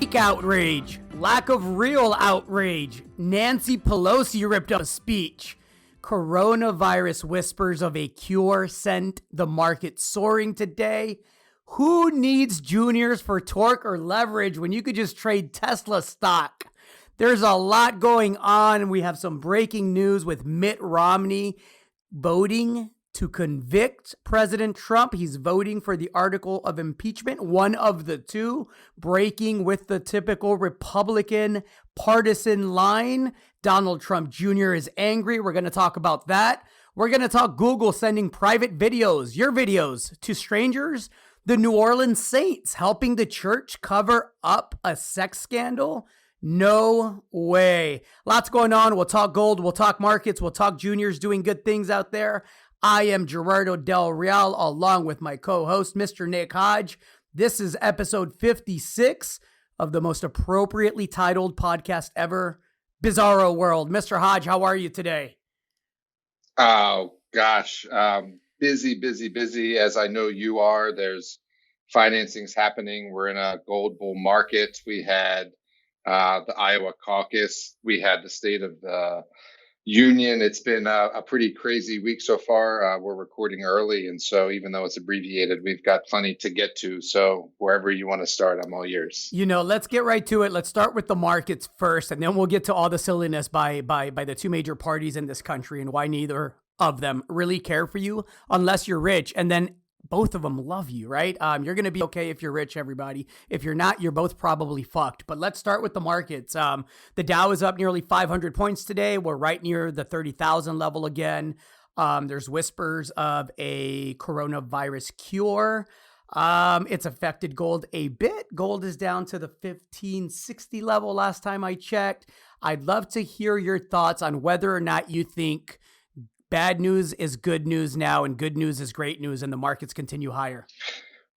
fake outrage, lack of real outrage, Nancy Pelosi ripped up a speech, coronavirus whispers of a cure sent the market soaring today. Who needs juniors for torque or leverage when you could just trade Tesla stock? There's a lot going on. We have some breaking news with Mitt Romney voting to convict President Trump. He's voting for the article of impeachment, one of the two, breaking with the typical Republican partisan line. Donald Trump Jr. is angry. We're going to talk about that. We're going to talk Google sending private videos, your videos, to strangers. The New Orleans Saints helping the church cover up a sex scandal. No way. Lots going on. We'll talk gold. We'll talk markets. We'll talk juniors doing good things out there. I am Gerardo Del Real, along with my co-host, Mr. Nick Hedge. This is episode 56 of the most appropriately titled podcast ever, Bizarro World. Mr. Hedge, how are you today? Oh, gosh. Busy, as I know you are. There's financings happening. We're in a gold bull market. We had the Iowa Caucus. We had the State of the Union. It's been a pretty crazy week so far. We're recording early, and so even though it's abbreviated, we've got plenty to get to. So wherever you want to start, I'm all ears. Let's get right to it. Let's start with the markets first, and then we'll get to all the silliness by the two major parties in this country and why neither of them really care for you unless you're rich, and then both of them love you, right? You're going to be okay if you're rich, everybody. If you're not, you're both probably fucked. But let's start with the markets. The Dow is up nearly 500 points today. We're right near the 30,000 level again. There's whispers of a coronavirus cure. It's affected gold a bit. Gold is down to the 1560 level last time I checked. I'd love to hear your thoughts on whether or not you think bad news is good news now, and good news is great news, and the markets continue higher.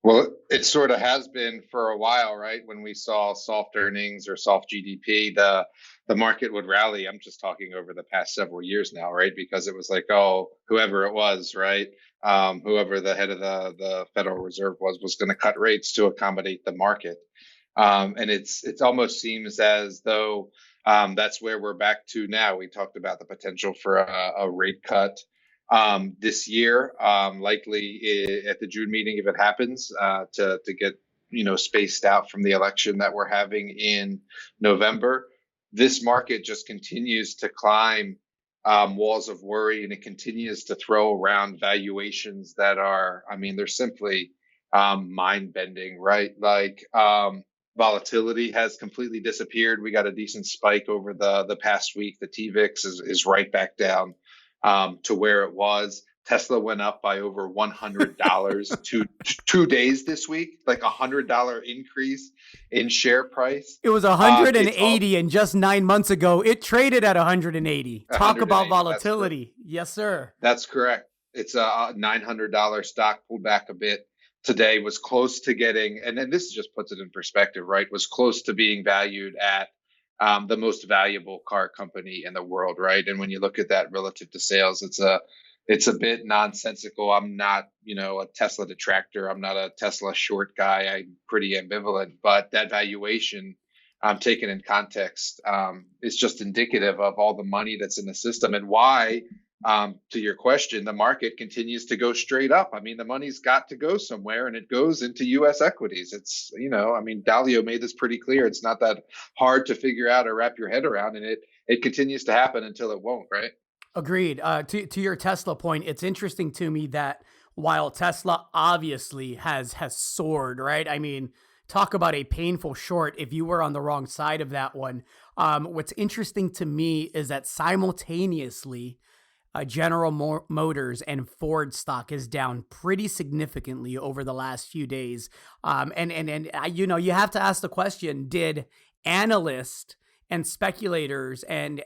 Well, it sort of has been for a while, right? When we saw soft earnings or soft GDP, the market would rally. I'm just talking over the past several years now, right? Because it was like, oh, whoever it was, right? Whoever the head of the Federal Reserve was going to cut rates to accommodate the market. And it almost seems as though that's where we're back to now. We talked about the potential for a rate cut this year, likely at the June meeting if it happens, to get spaced out from the election that we're having in November. This market just continues to climb walls of worry, and it continues to throw around valuations that are, they're simply mind-bending, right? Like volatility has completely disappeared. We got a decent spike over the past week. The TVIX is right back down to where it was. Tesla went up by over $100 two days this week, like $100 increase in share price. It was 180, and just 9 months ago, it traded at 180. Talk about volatility. Yes, sir. That's correct. It's a $900 stock, pulled back a bit. Today was close to getting, and then this just puts it in perspective, right? Was close to being valued at the most valuable car company in the world, right? And when you look at that relative to sales, it's a bit nonsensical. I'm not, a Tesla detractor. I'm not a Tesla short guy. I'm pretty ambivalent, but that valuation, taken in context, is just indicative of all the money that's in the system and why. To your question, the market continues to go straight up. The money's got to go somewhere, and it goes into U.S. equities. It's, Dalio made this pretty clear. It's not that hard to figure out or wrap your head around, and it continues to happen until it won't, right? Agreed. To your Tesla point, it's interesting to me that while Tesla obviously has soared, right? Talk about a painful short if you were on the wrong side of that one. What's interesting to me is that simultaneously, General Motors and Ford stock is down pretty significantly over the last few days. You have to ask the question, did analysts and speculators and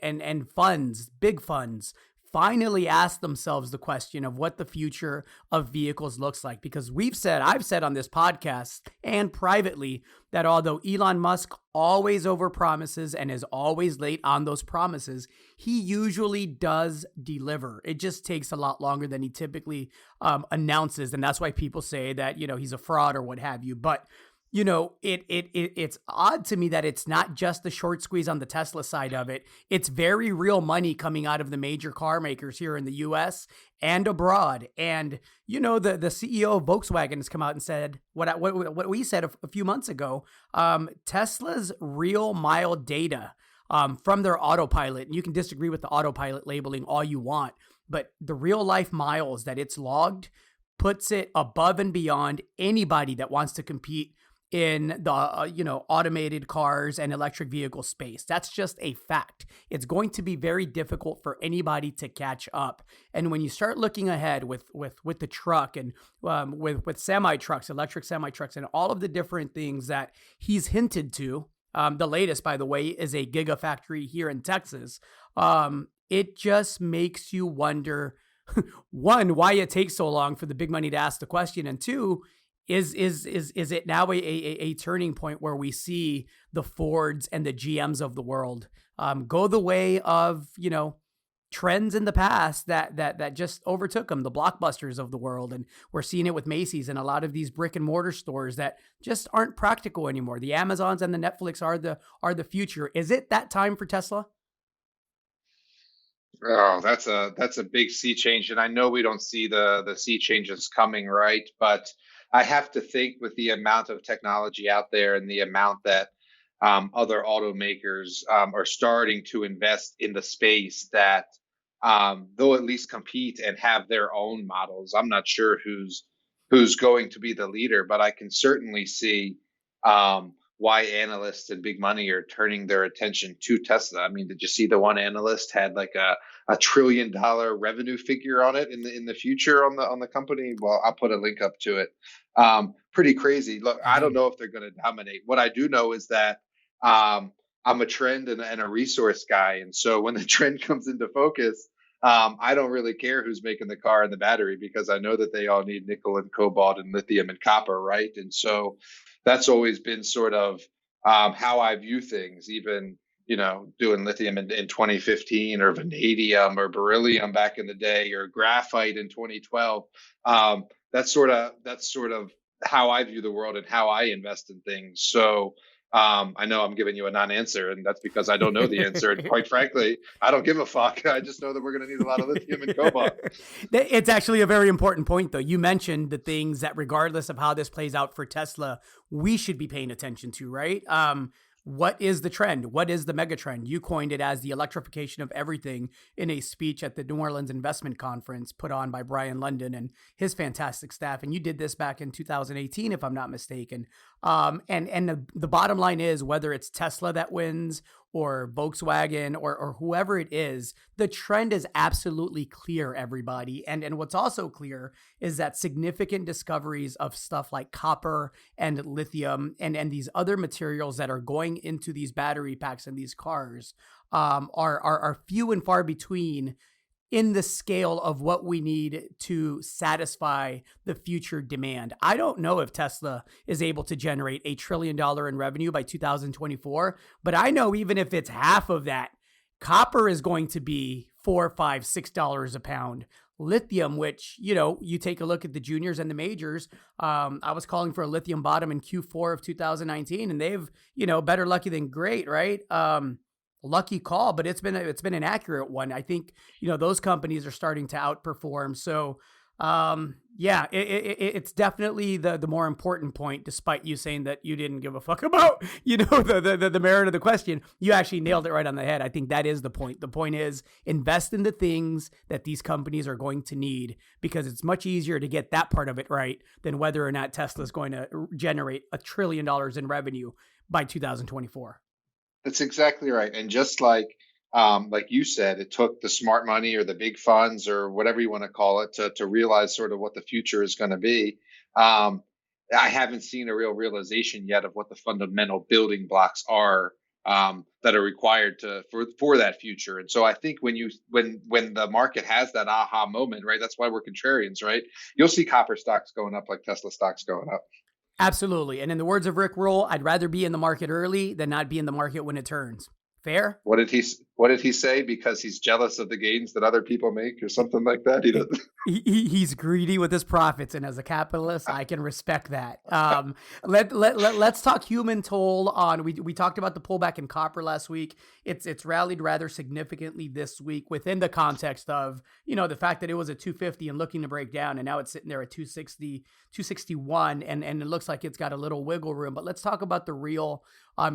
funds, big funds, finally ask themselves the question of what the future of vehicles looks like? Because I've said on this podcast and privately that although Elon Musk always overpromises and is always late on those promises, he usually does deliver. It just takes a lot longer than he typically announces. And that's why people say that, he's a fraud or what have you. But it's odd to me that it's not just the short squeeze on the Tesla side of it. It's very real money coming out of the major car makers here in the US and abroad. And, the CEO of Volkswagen has come out and said what we said a few months ago. Tesla's real mile data from their autopilot, and you can disagree with the autopilot labeling all you want, but the real life miles that it's logged puts it above and beyond anybody that wants to compete in the automated cars and electric vehicle space. That's just a fact. It's going to be very difficult for anybody to catch up. And when you start looking ahead with the truck and with semi trucks, electric semi trucks, and all of the different things that he's hinted to, the latest, by the way, is a gigafactory here in Texas. It just makes you wonder, one, why it takes so long for the big money to ask the question, and two, is it now a turning point where we see the Fords and the GMs of the world go the way of trends in the past that just overtook them, the Blockbusters of the world, and we're seeing it with Macy's and a lot of these brick and mortar stores that just aren't practical anymore. The Amazons and the Netflix are the future. Is it that time for Tesla? Oh, that's a big sea change, and I know we don't see the sea changes coming, right? But I have to think with the amount of technology out there and the amount that other automakers are starting to invest in the space, that they'll at least compete and have their own models. I'm not sure who's going to be the leader, but I can certainly see why analysts and big money are turning their attention to Tesla. I mean, did you see the one analyst had like a $1 trillion revenue figure on it in the future on the company? Well, I'll put a link up to it. Pretty crazy. Look, I don't know if they're going to dominate. What I do know is that I'm a trend and a resource guy, and so when the trend comes into focus, I don't really care who's making the car and the battery, because I know that they all need nickel and cobalt and lithium and copper, right? And so that's always been sort of how I view things, even, doing lithium in 2015, or vanadium or beryllium back in the day, or graphite in 2012. That's sort of how I view the world and how I invest in things. So I know I'm giving you a non-answer, and that's because I don't know the answer. And quite frankly, I don't give a fuck. I just know that we're going to need a lot of lithium and cobalt. It's actually a very important point, though. You mentioned the things that, regardless of how this plays out for Tesla, we should be paying attention to, right? What is the trend? What is the mega trend? You coined it as the electrification of everything in a speech at the New Orleans Investment Conference put on by Brian London and his fantastic staff. And you did this back in 2018, if I'm not mistaken. And the bottom line is, whether it's Tesla that wins or Volkswagen or whoever it is, the trend is absolutely clear, everybody. And what's also clear is that significant discoveries of stuff like copper and lithium and these other materials that are going into these battery packs and these cars are few and far between in the scale of what we need to satisfy the future demand. I don't know if Tesla is able to generate $1 trillion in revenue by 2024, but I know even if it's half of that, copper is going to be $4, $5, $6 a pound. Lithium, which, you take a look at the juniors and the majors. I was calling for a lithium bottom in Q4 of 2019, and they've, better lucky than great, right? Lucky call, but it's been an accurate one. I think, those companies are starting to outperform. So, it's definitely the more important point, despite you saying that you didn't give a fuck about, the merit of the question. You actually nailed it right on the head. I think that is the point. The point is, invest in the things that these companies are going to need, because it's much easier to get that part of it right than whether or not Tesla is going to generate $1 trillion in revenue by 2024. That's exactly right. And just like you said, it took the smart money or the big funds or whatever you want to call it to realize sort of what the future is going to be. I haven't seen a real realization yet of what the fundamental building blocks are that are required for that future. And so I think when the market has that aha moment, right, that's why we're contrarians, right? You'll see copper stocks going up like Tesla stocks going up. Absolutely. And in the words of Rick Roll, I'd rather be in the market early than not be in the market when it turns. Fair? What did he say? Because he's jealous of the gains that other people make, or something like that. He doesn't. He's greedy with his profits, and as a capitalist, I can respect that. Let's talk human toll on. We talked about the pullback in copper last week. It's rallied rather significantly this week within the context of the fact that it was at 250 and looking to break down, and now it's sitting there at 260, 261, and it looks like it's got a little wiggle room. But let's talk about the real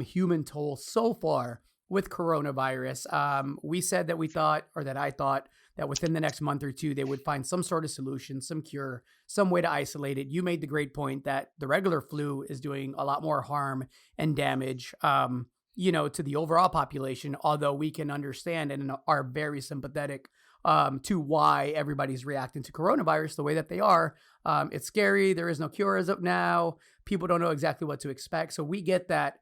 human toll so far with coronavirus. We said that we thought, or that I thought, that within the next month or two, they would find some sort of solution, some cure, some way to isolate it. You made the great point that the regular flu is doing a lot more harm and damage, to the overall population, although we can understand and are very sympathetic to why everybody's reacting to coronavirus the way that they are. It's scary. There is no cure as of now. People don't know exactly what to expect. So we get that.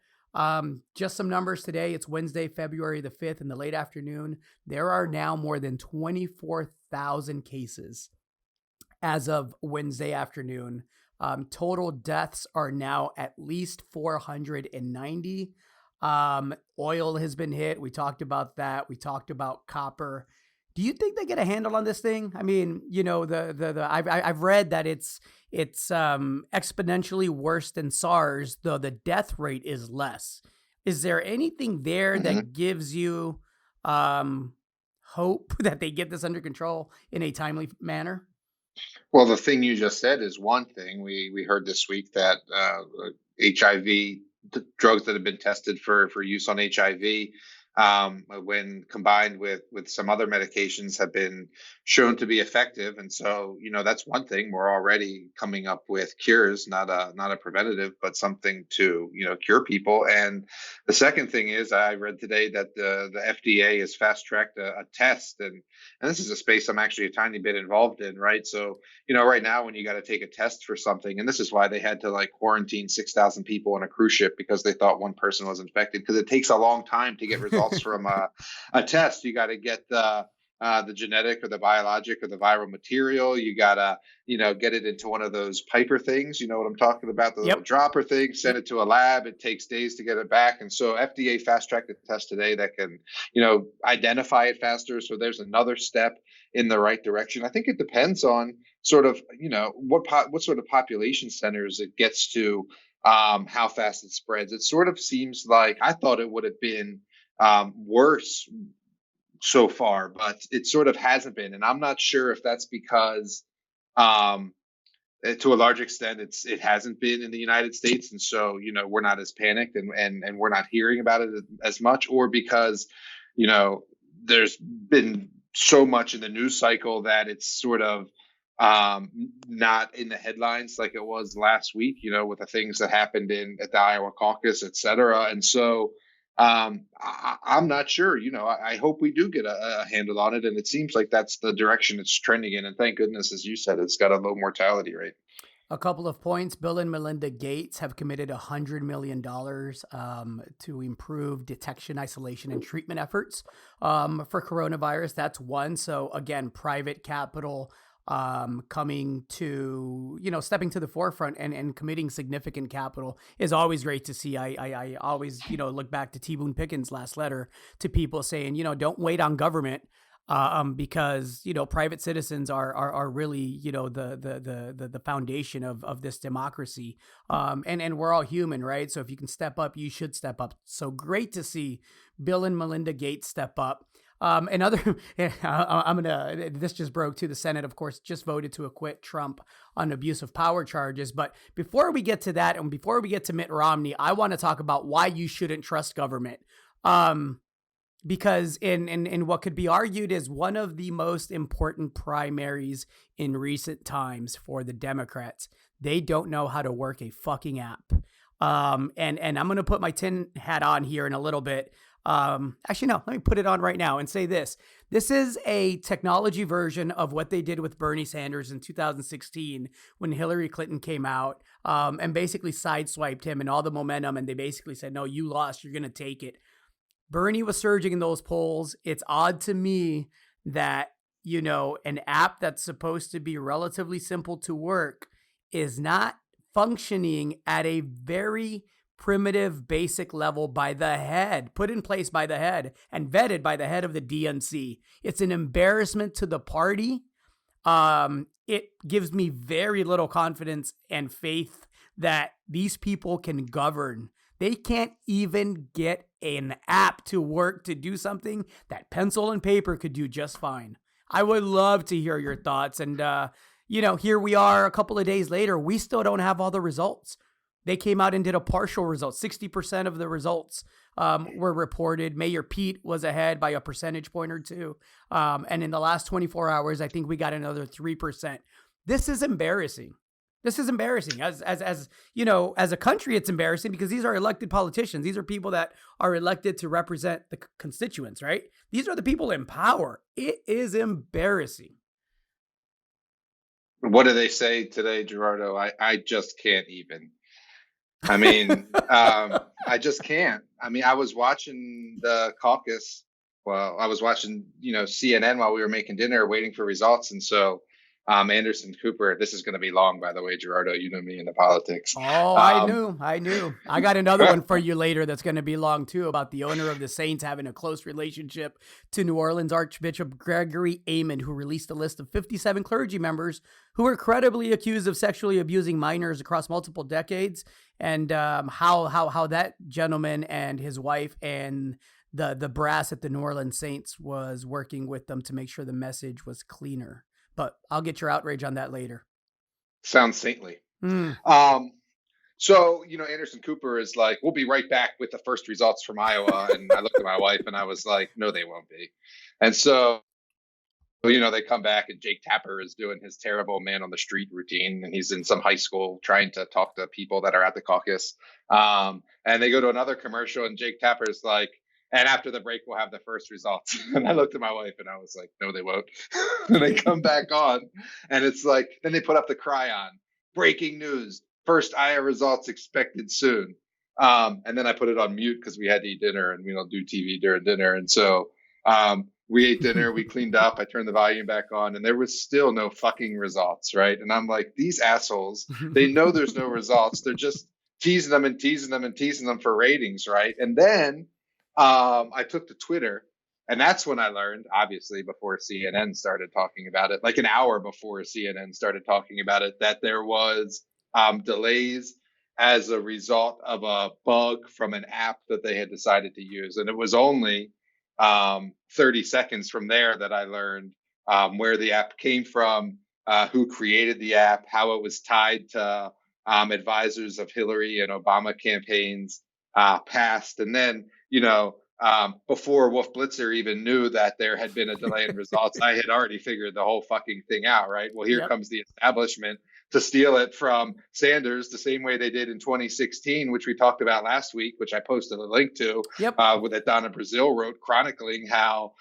Just some numbers today. It's Wednesday, February the 5th in the late afternoon. There are now more than 24,000 cases as of Wednesday afternoon. Total deaths are now at least 490. Oil has been hit. We talked about that. We talked about copper. Do you think they get a handle on this thing? I mean, I've read that it's exponentially worse than SARS, though the death rate is less. Is there anything there that gives you hope that they get this under control in a timely manner? Well, the thing you just said is one thing. We heard this week that HIV drugs that have been tested for use on HIV, when combined with some other medications, have been shown to be effective. And so, that's one thing. We're already coming up with cures, not a preventative, but something to cure people. And the second thing is, I read today that the FDA has fast tracked a test, and this is a space I'm actually a tiny bit involved in, right? So, right now when you got to take a test for something, and this is why they had to quarantine 6,000 people on a cruise ship, because they thought one person was infected, because it takes a long time to get results from a test. You got to get the genetic or the biologic or the viral material. You got to, get it into one of those Piper things. You know what I'm talking about? The little dropper thing, send it to a lab. It takes days to get it back. And so FDA fast tracked a test today that can, identify it faster. So there's another step in the right direction. I think it depends on sort of, what sort of population centers it gets to, how fast it spreads. It sort of seems like I thought it would have been worse so far, but it sort of hasn't been. And I'm not sure if that's because, to a large extent, it hasn't been in the United States, and so we're not as panicked and we're not hearing about it as much, or because there's been so much in the news cycle that it's sort of not in the headlines like it was last week, with the things that happened at the Iowa caucus, et cetera. And so I'm not sure. I hope we do get a handle on it, and it seems like that's the direction it's trending in. And thank goodness, as you said, it's got a low mortality rate. A couple of points. Bill and Melinda Gates have committed $100 million to improve detection, isolation, and treatment efforts for coronavirus. That's one. So again, private capital coming to, stepping to the forefront and committing significant capital is always great to see. I always, look back to T. Boone Pickens' last letter to people saying, don't wait on government. Because private citizens are really the foundation of this democracy, and we're all human, right? So if you can step up, you should step up. So great to see Bill and Melinda Gates step up. This just broke too. The Senate, of course, just voted to acquit Trump on abuse of power charges. But before we get to that, and before we get to Mitt Romney, I want to talk about why you shouldn't trust government. Because in what could be argued as one of the most important primaries in recent times for the Democrats, they don't know how to work a fucking app. And I'm going to put my tin hat on here in a little bit. Actually, no, let me put it on right now and say this. This is a technology version of what they did with Bernie Sanders in 2016 when Hillary Clinton came out and basically sideswiped him and all the momentum. And they basically said, no, you lost. You're going to take it. Bernie was surging in those polls. It's odd to me that, an app that's supposed to be relatively simple to work is not functioning at a very primitive, basic level by the head, put in place by the head, and vetted by the head of the DNC. It's an embarrassment to the party. It gives me very little confidence and faith that these people can govern. They can't even get an app to work to do something that pencil and paper could do just fine. I would love to hear your thoughts. And, here we are a couple of days later. We still don't have all the results. They came out and did a partial result. 60% of the results were reported. Mayor Pete was ahead by a percentage point or two. And in the last 24 hours, I think we got another 3%. This is embarrassing. This is embarrassing. As a country, it's embarrassing because these are elected politicians. These are people that are elected to represent the constituents, right? These are the people in power. It is embarrassing. What do they say today, Gerardo? I just can't even. I mean, I just can't. I mean, I was watching the caucus. Well, I was watching, CNN while we were making dinner, waiting for results. And so Anderson Cooper, this is going to be long, by the way, Gerardo, you know me in the politics. Oh, I knew. I got another one for you later that's going to be long, too, about the owner of the Saints having a close relationship to New Orleans Archbishop Gregory Aymond, who released a list of 57 clergy members who were credibly accused of sexually abusing minors across multiple decades, and how that gentleman and his wife and the brass at the New Orleans Saints was working with them to make sure the message was cleaner. But I'll get your outrage on that later. Sounds saintly. So, Anderson Cooper is like, we'll be right back with the first results from Iowa. And I looked at my wife and I was like, no, they won't be. And so, they come back and Jake Tapper is doing his terrible man on the street routine. And he's in some high school trying to talk to people that are at the caucus. And they go to another commercial and Jake Tapper is like, and after the break, we'll have the first results. And I looked at my wife and I was like, no, they won't. And they come back on. And it's like, then they put up the cryon. Breaking news. First Iowa results expected soon. And then I put it on mute because we had to eat dinner and we don't do TV during dinner. And so we ate dinner, we cleaned up, I turned the volume back on, and there was still no fucking results, right? And I'm like, these assholes, they know there's no results. They're just teasing them and teasing them and teasing them for ratings, right? And then I took to Twitter, and that's when I learned, obviously, before CNN started talking about it, like an hour before CNN started talking about it, that there was delays as a result of a bug from an app that they had decided to use. And it was only 30 seconds from there that I learned where the app came from, who created the app, how it was tied to advisors of Hillary and Obama campaigns past. And then, before Wolf Blitzer even knew that there had been a delay in results, I had already figured the whole fucking thing out, right? Well, here comes the establishment to steal it from Sanders the same way they did in 2016, which we talked about last week, which I posted a link to, that Donna Brazile wrote, chronicling how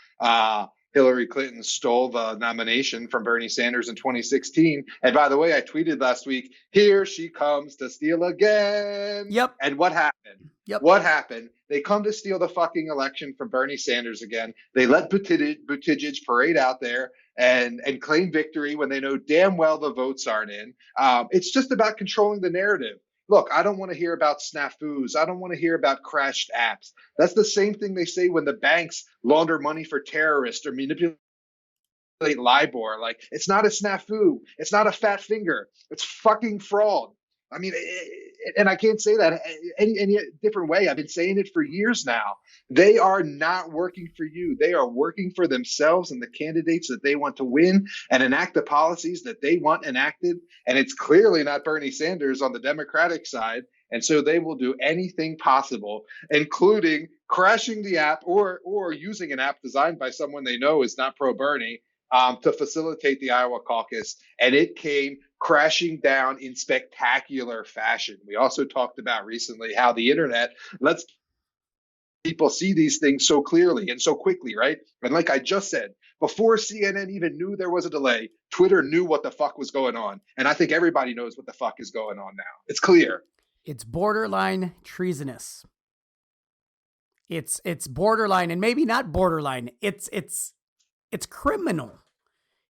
Hillary Clinton stole the nomination from Bernie Sanders in 2016. And by the way, I tweeted last week, here she comes to steal again. And what happened? What happened? They come to steal the fucking election from Bernie Sanders again. They let Buttigieg parade out there and claim victory when they know damn well the votes aren't in. It's just about controlling the narrative. Look, I don't want to hear about snafus. I don't want to hear about crashed apps. That's the same thing they say when the banks launder money for terrorists or manipulate LIBOR. Like, it's not a snafu. It's not a fat finger. It's fucking fraud. I mean, and I can't say that any different way. I've been saying it for years now. They are not working for you. They are working for themselves and the candidates that they want to win and enact the policies that they want enacted. And it's clearly not Bernie Sanders on the Democratic side. And so they will do anything possible, including crashing the app or using an app designed by someone they know is not pro-Bernie to facilitate the Iowa caucus. And it came crashing down in spectacular fashion. We also talked about recently how the internet lets people see these things so clearly and so quickly, right? And like I just said, before CNN even knew there was a delay, Twitter knew what the fuck was going on. And I think everybody knows what the fuck is going on now. It's clear. It's borderline treasonous. It's borderline, and maybe not borderline. It's criminal.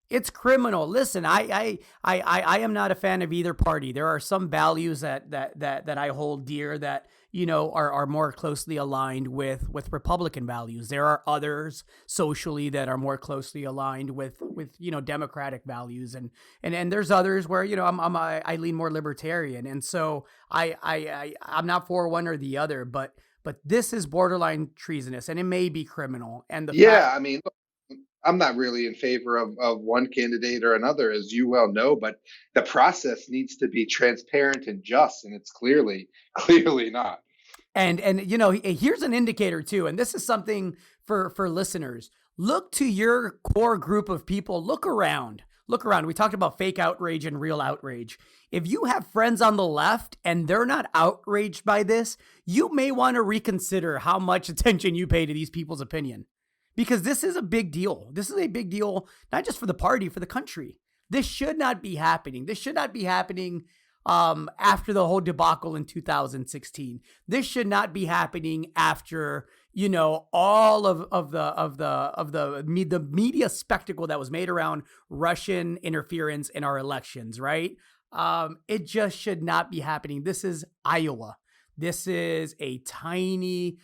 It's criminal. Listen, I am not a fan of either party. There are some values that I hold dear that, are more closely aligned with Republican values. There are others socially that are more closely aligned with Democratic values, and there's others where I lean more libertarian, and so I'm not for one or the other, but this is borderline treasonous, and it may be criminal. And the Yeah, fact, I mean, look, I'm not really in favor of one candidate or another, as you well know, but the process needs to be transparent and just, and it's clearly not. and here's an indicator too, and this is something for listeners. Look to your core group of people. Look around. We talked about fake outrage and real outrage. If you have friends on the left and they're not outraged by this, you may want to reconsider how much attention you pay to these people's opinion. Because this is a big deal. This is a big deal, not just for the party, for the country. This should not be happening. This should not be happening after the whole debacle in 2016. This should not be happening after all of the media spectacle that was made around Russian interference in our elections. Right? It just should not be happening. This is Iowa. This is a tiny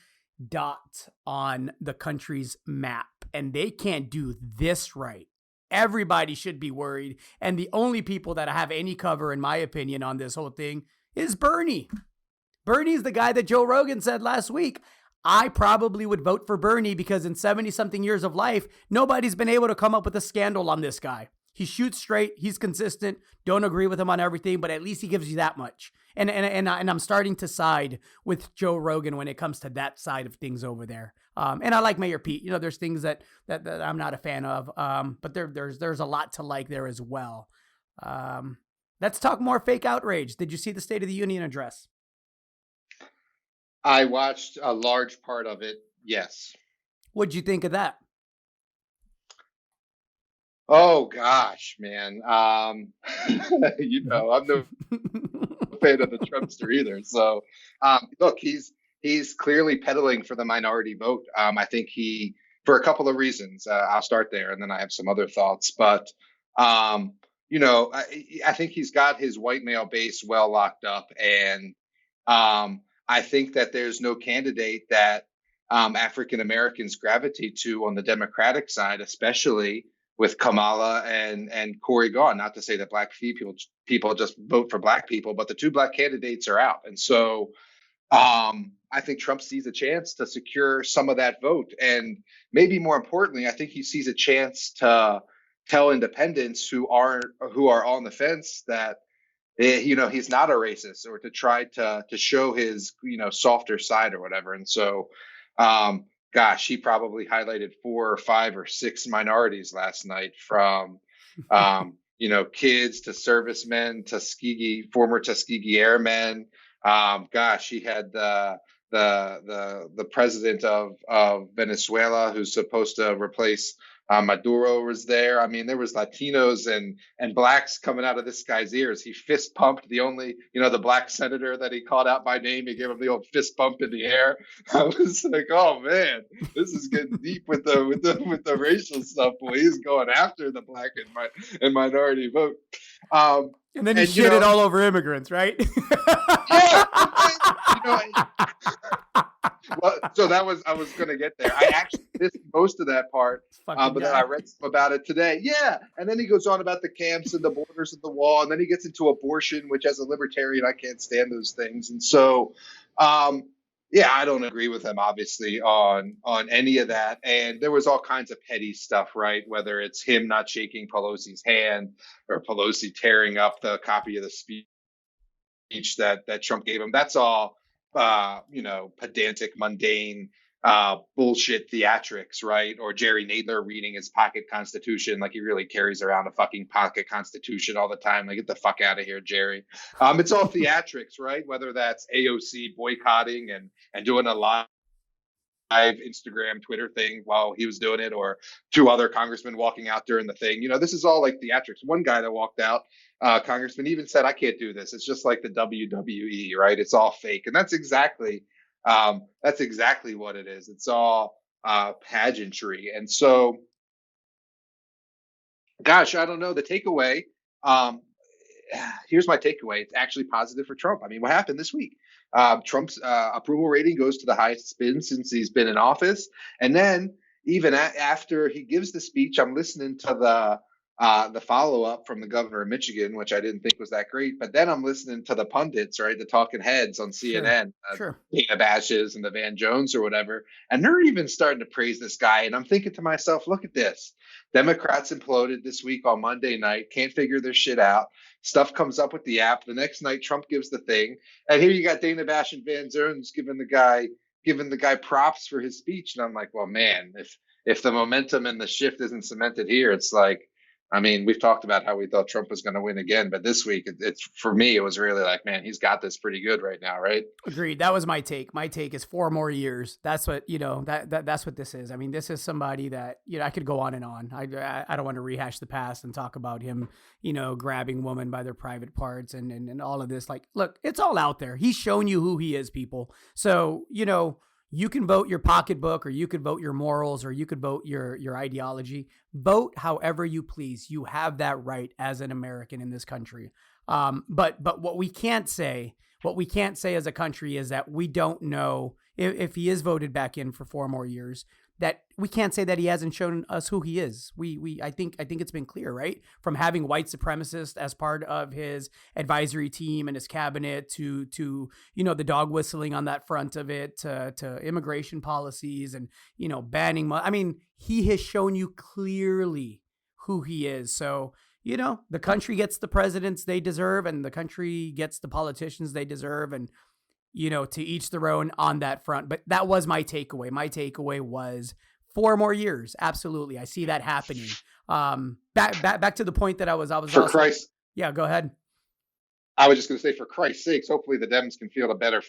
dot on the country's map, and they can't do this right. Everybody should be worried, and the only people that have any cover, in my opinion, on this whole thing is Bernie. Bernie's the guy that Joe Rogan said last week, I probably would vote for Bernie because in 70-something years of life, nobody's been able to come up with a scandal on this guy. He shoots straight. He's consistent. Don't agree with him on everything, but at least he gives you that much. And I'm starting to side with Joe Rogan when it comes to that side of things over there. And I like Mayor Pete. There's things that I'm not a fan of, but there's a lot to like there as well. Let's talk more fake outrage. Did you see the State of the Union address? I watched a large part of it. Yes. What'd you think of that? Oh gosh, man. I'm no fan of the Trumpster either. So, look, he's clearly peddling for the minority vote. I think for a couple of reasons. I'll start there, and then I have some other thoughts. But I think he's got his white male base well locked up, and I think that there's no candidate that African Americans gravitate to on the Democratic side, especially with Kamala and Corey gone. Not to say that black people just vote for black people, but the two black candidates are out. And so I think Trump sees a chance to secure some of that vote. And maybe more importantly, I think he sees a chance to tell independents who are on the fence that he's not a racist, or to try to show his softer side or whatever. And so gosh, he probably highlighted 4 or 5 or 6 minorities last night, from kids to servicemen to former Tuskegee Airmen. Gosh, he had the president of Venezuela, who's supposed to replace Maduro, was there. I mean, there was Latinos and blacks coming out of this guy's ears. He fist pumped the black senator that he called out by name. He gave him the old fist bump in the air. I was like, oh man, this is getting deep with the racial stuff. Boy, he's going after the black and minority vote. And then he shit it all over immigrants, right? Yeah. Well, so I was going to get there. I actually missed most of that part, but then I read some about it today. Yeah, and then he goes on about the camps and the borders of the wall, and then he gets into abortion, which as a libertarian, I can't stand those things. And so, I don't agree with him, obviously, on any of that. And there was all kinds of petty stuff, right? Whether it's him not shaking Pelosi's hand, or Pelosi tearing up the copy of the speech that Trump gave him. That's all pedantic, mundane bullshit theatrics, right? Or Jerry Nadler reading his pocket constitution like he really carries around a fucking pocket constitution all the time. Like, get the fuck out of here, Jerry. It's all theatrics, right? Whether that's AOC boycotting and doing a live Instagram, Twitter thing while he was doing it, or 2 other congressmen walking out during the thing. This is all like theatrics. One guy that walked out, congressman, even said, I can't do this. It's just like the WWE, right? It's all fake. And that's exactly what it is. It's all pageantry. And so, gosh, I don't know. The takeaway, here's my takeaway. It's actually positive for Trump. I mean, what happened this week? Trump's approval rating goes to the highest it's been since he's been in office. And then even after he gives the speech, I'm listening to the follow up from the governor of Michigan, which I didn't think was that great. But then I'm listening to the pundits, right, the talking heads on CNN, Sure. Dana Bashes and the Van Jones or whatever, and they're even starting to praise this guy. And I'm thinking to myself, look at this. Democrats imploded this week on Monday night, can't figure their shit out. Stuff comes up with the app. The next night, Trump gives the thing, and here you got Dana Bash and Van Jones giving the guy props for his speech. And I'm like, well, man, if the momentum and the shift isn't cemented here, it's like, I mean, we've talked about how we thought Trump was going to win again, but this week, it's for me, it was really like, man, he's got this pretty good right now, right? Agreed. That was my take. My take is 4 more years. That's what, that's what this is. I mean, this is somebody that, I could go on and on. I don't want to rehash the past and talk about him, grabbing women by their private parts and all of this. Like, look, it's all out there. He's shown you who he is, people. So, you can vote your pocketbook, or you could vote your morals, or you could vote your ideology. Vote however you please. You have that right as an American in this country. But what we can't say as a country is that we don't know if he is voted back in for 4 more years. That we can't say that he hasn't shown us who he is. I think it's been clear, right? From having white supremacists as part of his advisory team and his cabinet to the dog whistling on that front of it to immigration policies and banning. I mean, he has shown you clearly who he is. So the country gets the presidents they deserve, and the country gets the politicians they deserve, and to each their own on that front. But that was my takeaway. My takeaway was 4 more years. Absolutely. I see that happening. Back to the point that I was for Christ. Yeah, go ahead. I was just going to say, for Christ's sakes, hopefully the Dems can field a better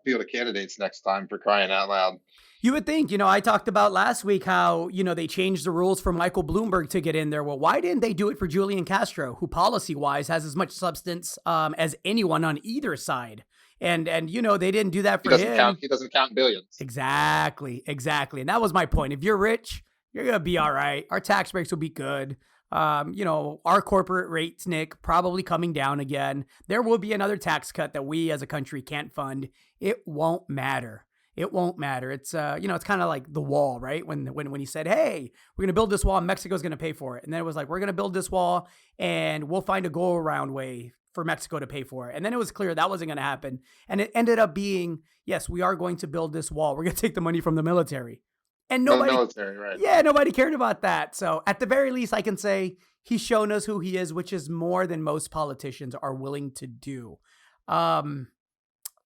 field of candidates next time, for crying out loud. You would think, I talked about last week how, they changed the rules for Michael Bloomberg to get in there. Well, why didn't they do it for Julian Castro, who policy-wise has as much substance as anyone on either side? And they didn't do that for him. He doesn't count billions. Exactly. And that was my point. If you're rich, you're going to be all right. Our tax breaks will be good. Our corporate rates, Nick, probably coming down again. There will be another tax cut that we as a country can't fund. It won't matter. It's, it's kind of like the wall, right? When he said, hey, we're going to build this wall and Mexico's going to pay for it. And then it was like, we're going to build this wall and we'll find a go around way for Mexico to pay for it. And then it was clear that wasn't going to happen. And it ended up being, yes, we are going to build this wall. We're going to take the money from the military. And nobody, right? Yeah, nobody cared about that. So at the very least, I can say he's shown us who he is, which is more than most politicians are willing to do.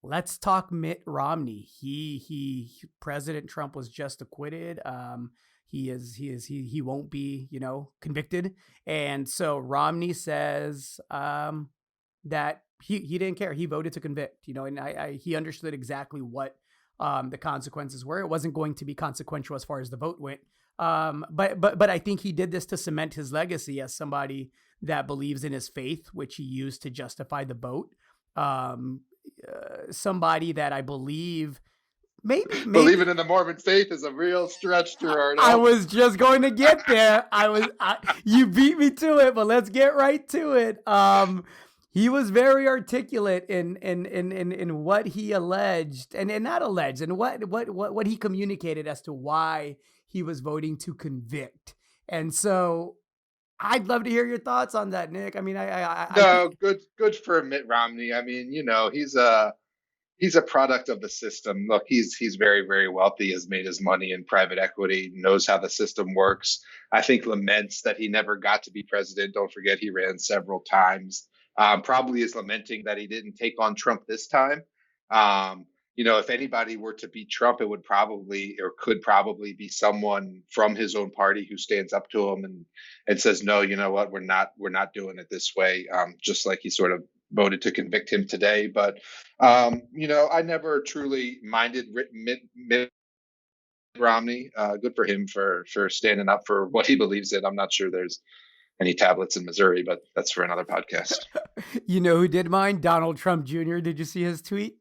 Let's talk Mitt Romney. President Trump was just acquitted. He won't be, convicted. And so Romney says, that he didn't care. He voted to convict, and he understood exactly what the consequences were. It wasn't going to be consequential as far as the vote went. But I think he did this to cement his legacy as somebody that believes in his faith, which he used to justify the vote. Somebody that I believe maybe believing in the Mormon faith is a real stretch, Gerardo. I was just going to get there. You beat me to it, but let's get right to it. He was very articulate in what he alleged and not alleged, and what he communicated as to why he was voting to convict. And so I'd love to hear your thoughts on that, Nick. I mean, good for Mitt Romney. I mean, he's a product of the system. Look, he's very, very wealthy, has made his money in private equity, knows how the system works. I think laments that he never got to be president. Don't forget, he ran several times. Probably is lamenting that he didn't take on Trump this time. If anybody were to beat Trump, it would probably or could probably be someone from his own party who stands up to him and says, no, you know what, we're not doing it this way. Just like he sort of voted to convict him today. But, I never truly minded Mitt Romney. Good for him for standing up for what he believes in. I'm not sure there's any tablets in Missouri, but that's for another podcast. You know who did mind? Donald Trump Jr. Did you see his tweet?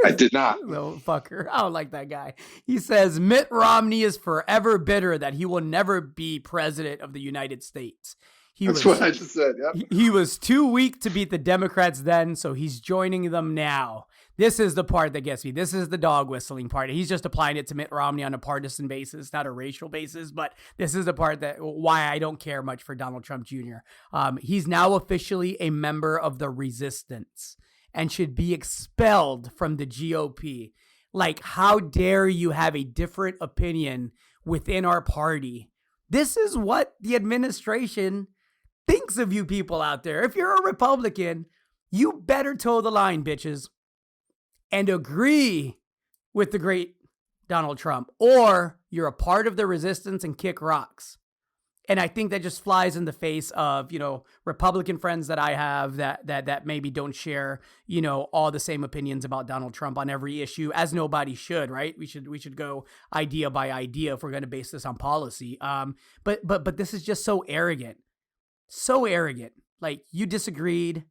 I did not. Little fucker. I don't like that guy. He says, Mitt Romney is forever bitter that he will never be president of the United States. That's what I just said. Yep. He was too weak to beat the Democrats then, so he's joining them now. This is the part that gets me. This is the dog whistling part. He's just applying it to Mitt Romney on a partisan basis, not a racial basis. But this is the part that why I don't care much for Donald Trump Jr. He's now officially a member of the resistance and should be expelled from the GOP. Like, how dare you have a different opinion within our party? This is what the administration thinks of you people out there. If you're a Republican, you better toe the line, bitches, and agree with the great Donald Trump, or you're a part of the resistance and kick rocks. And I think that just flies in the face of, Republican friends that I have that maybe don't share, all the same opinions about Donald Trump on every issue, as nobody should, right? We should go idea by idea if we're going to base this on policy. But this is just so arrogant. So arrogant. Like, you disagreed,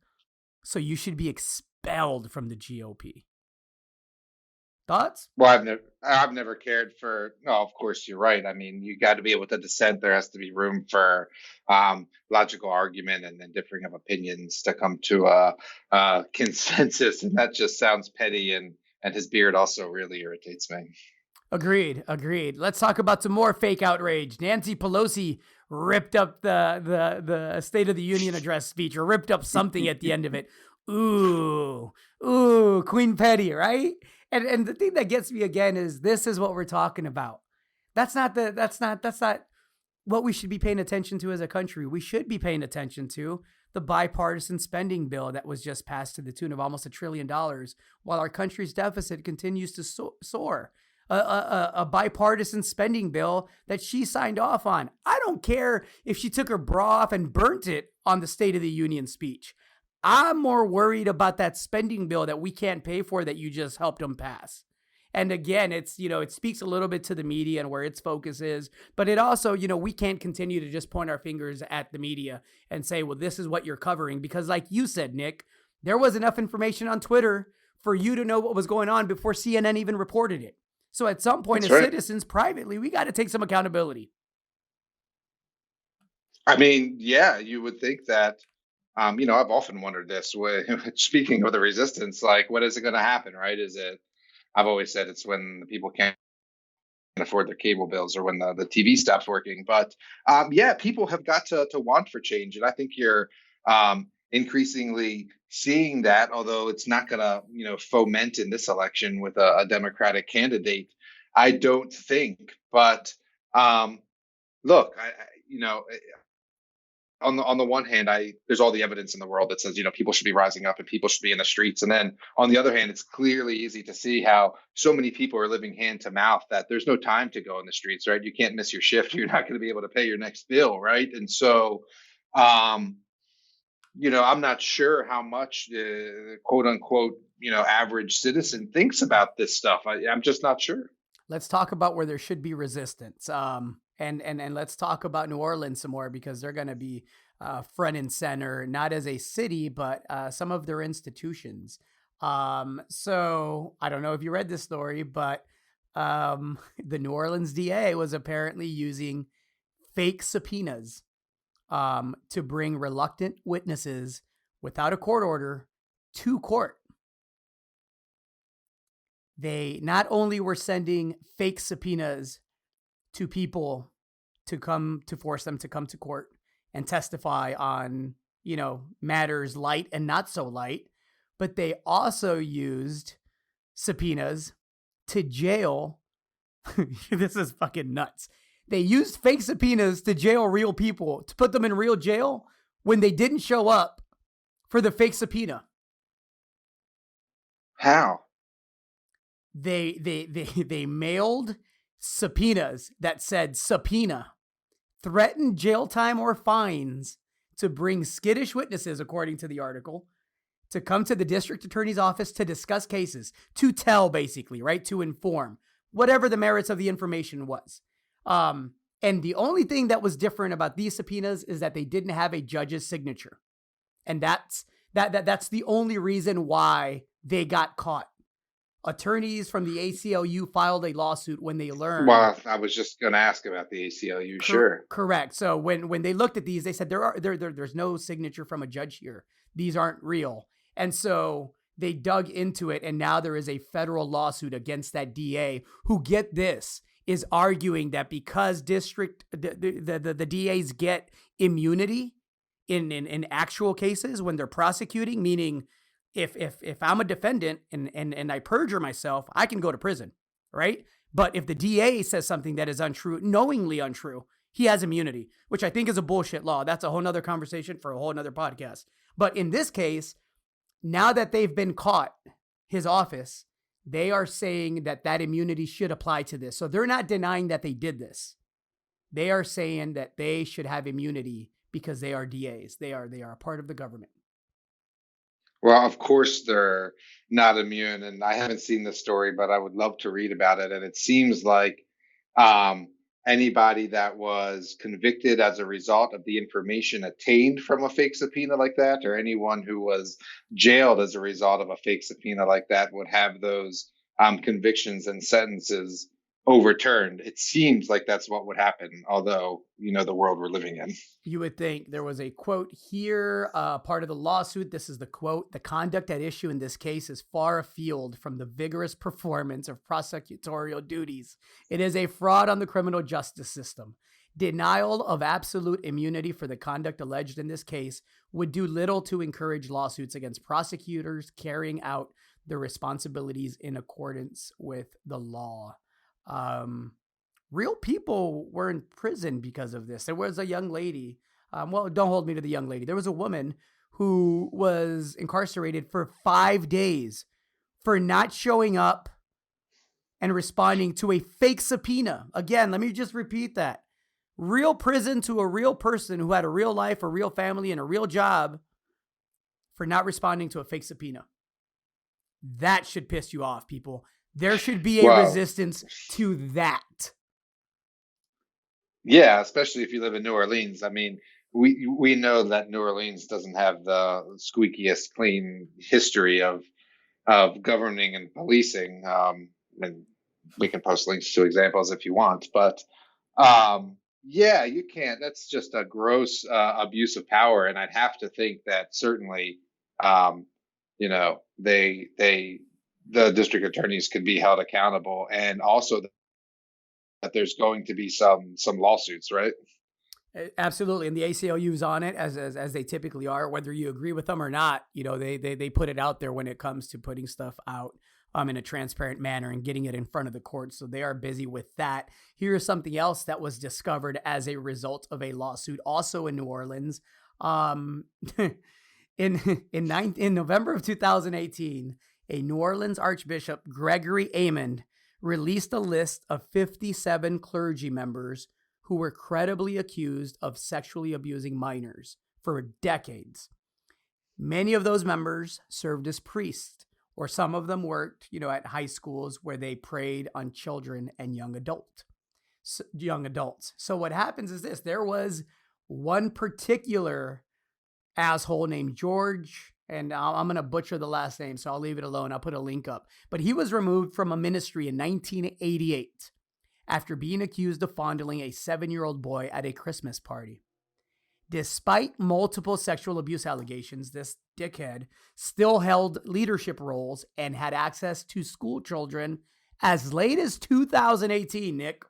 so you should be expelled from the GOP. Thoughts? Well, I've never cared for. No, of course you're right. I mean, you got to be able to dissent. There has to be room for logical argument and then differing of opinions to come to a consensus. And that just sounds petty, and his beard also really irritates me. Agreed. Let's talk about some more fake outrage. Nancy Pelosi ripped up the State of the Union address speech, or ripped up something at the end of it. Ooh, Queen Petty, right? And the thing that gets me again is this is what we're talking about. That's not what we should be paying attention to as a country. We should be paying attention to the bipartisan spending bill that was just passed to the tune of almost $1 trillion, while our country's deficit continues to soar. A bipartisan spending bill that she signed off on. I don't care if she took her bra off and burnt it on the State of the Union speech. I'm more worried about that spending bill that we can't pay for that you just helped them pass. And again, it's, it speaks a little bit to the media and where its focus is, but it also, we can't continue to just point our fingers at the media and say, well, this is what you're covering. Because like you said, Nick, there was enough information on Twitter for you to know what was going on before CNN even reported it. So at some point, as citizens privately, we got to take some accountability. I mean, yeah, you would think that. I've often wondered this. Speaking of the resistance, like, what is it going to happen, right? I've always said it's when the people can't afford their cable bills or when the TV stops working. But people have got to want for change. And I think you're increasingly seeing that, although it's not going to, foment in this election with a Democratic candidate, I don't think. But look, on the one hand, there's all the evidence in the world that says, people should be rising up and people should be in the streets. And then on the other hand, it's clearly easy to see how so many people are living hand to mouth that there's no time to go in the streets, right? You can't miss your shift. You're not going to be able to pay your next bill, right? And so, I'm not sure how much the quote unquote, average citizen thinks about this stuff. I'm just not sure. Let's talk about where there should be resistance. And let's talk about New Orleans some more, because they're going to be front and center, not as a city, but some of their institutions. So I don't know if you read this story, but the New Orleans DA was apparently using fake subpoenas to bring reluctant witnesses without a court order to court. They not only were sending fake subpoenas to people to force them to come to court and testify on, matters light and not so light, but they also used subpoenas to jail. This is fucking nuts. They used fake subpoenas to jail real people, to put them in real jail when they didn't show up for the fake subpoena. How? They mailed subpoenas that said subpoena, threatened jail time or fines to bring skittish witnesses, according to the article, to come to the district attorney's office to discuss cases, to tell, basically, right? To inform, whatever the merits of the information was. And the only thing that was different about these subpoenas is that they didn't have a judge's signature. And that's the only reason why they got caught. Attorneys from the ACLU filed a lawsuit when they learned. Well, I was just going to ask about the ACLU. Sure. Correct. So when they looked at these, they said there's no signature from a judge here. These aren't real. And so they dug into it, and now there is a federal lawsuit against that DA who, get this, is arguing that because the DAs get immunity in actual cases when they're prosecuting, meaning if I'm a defendant and I perjure myself, I can go to prison, right? But if the DA says something that is untrue, knowingly untrue, he has immunity, which I think is a bullshit law. That's a whole nother conversation for a whole nother podcast. But in this case, now that they've been caught, his office, they are saying that that immunity should apply to this. So they're not denying that they did this. They are saying that they should have immunity because they are DAs. They are a part of the government. Well, of course they're not immune, and I haven't seen the story, but I would love to read about it. And it seems like um, anybody that was convicted as a result of the information attained from a fake subpoena like that, or anyone who was jailed as a result of a fake subpoena like that, would have those convictions and sentences overturned. It seems like that's what would happen, although, the world we're living in. You would think. There was a quote here, part of the lawsuit. This is the quote: "The conduct at issue in this case is far afield from the vigorous performance of prosecutorial duties. It is a fraud on the criminal justice system. Denial of absolute immunity for the conduct alleged in this case would do little to encourage lawsuits against prosecutors carrying out their responsibilities in accordance with the law." Real people were in prison because of this. There was a young lady. Well, don't hold me to the young lady. There was a woman who was incarcerated for 5 days for not showing up and responding to a fake subpoena. Again, let me just repeat that. Real prison to a real person who had a real life, a real family, and a real job for not responding to a fake subpoena. That should piss you off, people. There should be a resistance to that. Yeah, especially if you live in New Orleans. I mean, we know that New Orleans doesn't have the squeakiest clean history of governing and policing. And we can post links to examples if you want, but yeah, you can't. That's just a gross abuse of power, and I'd have to think that certainly, the district attorneys could be held accountable, and also that there's going to be some lawsuits, right? Absolutely, and the ACLU's on it as they typically are, whether you agree with them or not. They put it out there when it comes to putting stuff out in a transparent manner and getting it in front of the court. So they are busy with that. Here's something else that was discovered as a result of a lawsuit, also in New Orleans. In November of 2018, a New Orleans Archbishop, Gregory Amond, released a list of 57 clergy members who were credibly accused of sexually abusing minors for decades. Many of those members served as priests, or some of them worked, at high schools where they preyed on children and young adults. So what happens is this: there was one particular asshole named George, and I'm going to butcher the last name, so I'll leave it alone. I'll put a link up. But he was removed from a ministry in 1988 after being accused of fondling a 7-year-old boy at a Christmas party. Despite multiple sexual abuse allegations, this dickhead still held leadership roles and had access to school children as late as 2018, Nick.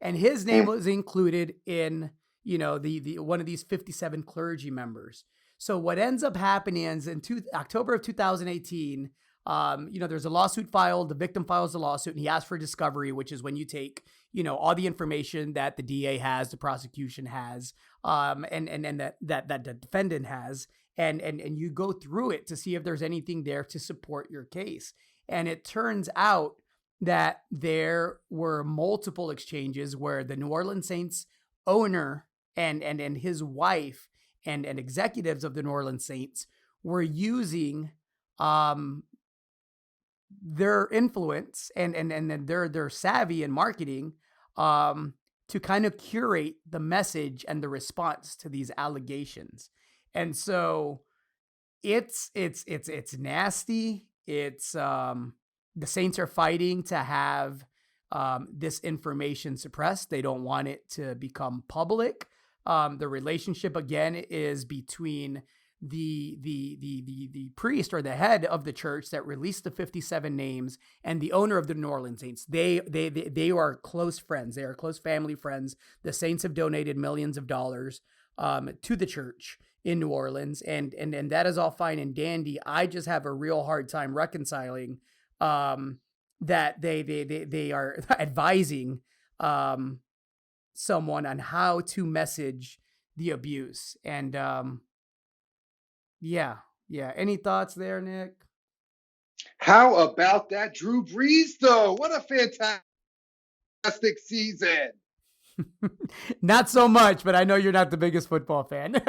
And his name was included in, the one of these 57 clergy members. So what ends up happening is in October of 2018, there's a lawsuit filed. The victim files the lawsuit, and he asks for discovery, which is when you take, all the information that the DA has, the prosecution has, and that the defendant has, and you go through it to see if there's anything there to support your case. And it turns out that there were multiple exchanges where the New Orleans Saints owner and his wife and executives of the New Orleans Saints were using their influence and their savvy in marketing to kind of curate the message and the response to these allegations. And so it's nasty. It's the Saints are fighting to have this information suppressed. They don't want it to become public. The relationship, again, is between the priest or the head of the church that released the 57 names and the owner of the New Orleans Saints. They are close friends. They are close family friends. The Saints have donated millions of dollars to the church in New Orleans, and that is all fine and dandy. I just have a real hard time reconciling that they are advising someone on how to message the abuse. And yeah. Any thoughts there, Nick? How about that Drew Brees, though? What a fantastic season. Not so much, but I know you're not the biggest football fan.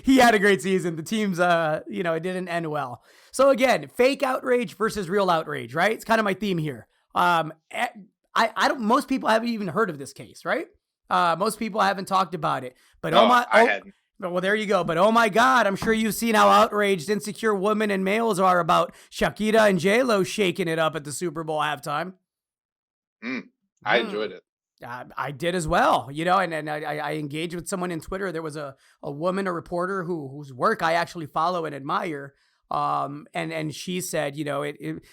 He had a great season. The team's, it didn't end well. So again, fake outrage versus real outrage, right? It's kind of my theme here. Most people haven't even heard of this case, right? Most people haven't talked about it, but I hadn't. Well, there you go. But oh my God, I'm sure you've seen how outraged insecure women and males are about Shakira and J-Lo shaking it up at the Super Bowl halftime. I enjoyed it. I did as well, and I engaged with someone in Twitter. There was a woman, a reporter whose work I actually follow and admire. And she said,